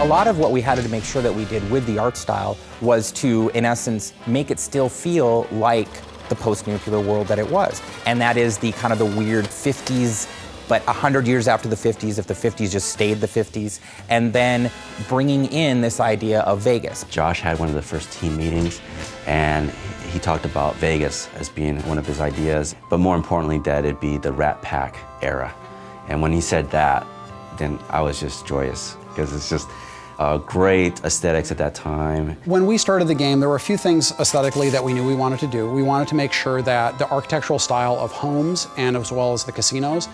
A lot of what we had to make sure that we did with the art style was to, in essence, make it still feel like the post-nuclear world that it was. And that is the kind of the weird 50s, but 100 years after the 50s, if the 50s just stayed the 50s, and then bringing in this idea of Vegas. Josh had one of the first team meetings, and he talked about Vegas as being one of his ideas, but more importantly, that it'd be the Rat Pack era. And when he said that, then I was just joyous, because it's just great aesthetics at that time. When we started the game, there were a few things aesthetically that we knew we wanted to do. We wanted to make sure that the architectural style of homes and as well as the casinos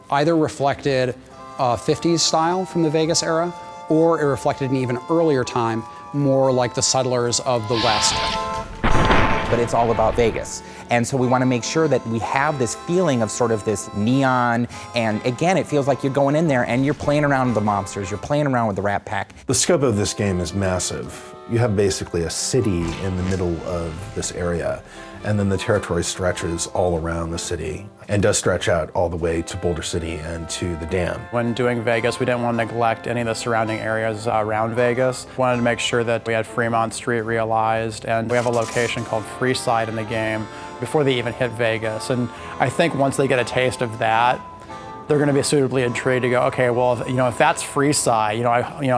either reflected 50s style from the Vegas era, or it reflected an even earlier time, more like the settlers of the West. But it's all about Vegas. And so we want to make sure that we have this feeling of sort of this neon, and again, it feels like you're going in there and you're playing around with the mobsters, you're playing around with the Rat Pack. The scope of this game is massive. You have basically a city in the middle of this area, and then the territory stretches all around the city and does stretch out all the way to Boulder City and to the dam. When doing Vegas, we didn't want to neglect any of the surrounding areas around Vegas. We wanted to make sure that we had Fremont Street realized, and we have a location called Freeside in the game before they even hit Vegas. And I think once they get a taste of that, they're going to be suitably intrigued to go, okay, well, if that's Freeside,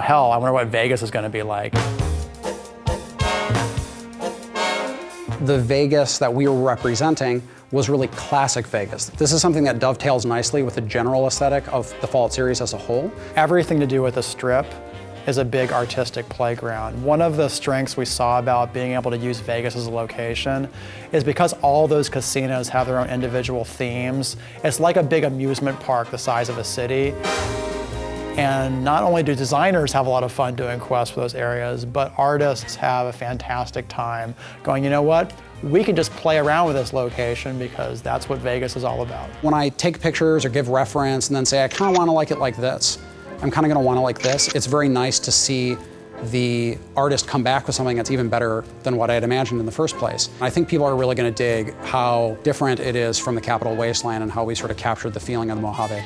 hell, I wonder what Vegas is going to be like. The Vegas that we were representing was really classic Vegas. This is something that dovetails nicely with the general aesthetic of the Fallout series as a whole. Everything to do with the Strip is a big artistic playground. One of the strengths we saw about being able to use Vegas as a location is because all those casinos have their own individual themes. It's like a big amusement park the size of a city. And not only do designers have a lot of fun doing quests for those areas, but artists have a fantastic time going, you know what? We can just play around with this location because that's what Vegas is all about. When I take pictures or give reference and then say, I kind of want to like it like this, I'm kind of going to want to like this, it's very nice to see the artist come back with something that's even better than what I had imagined in the first place. I think people are really going to dig how different it is from the Capital Wasteland and how we sort of captured the feeling of the Mojave.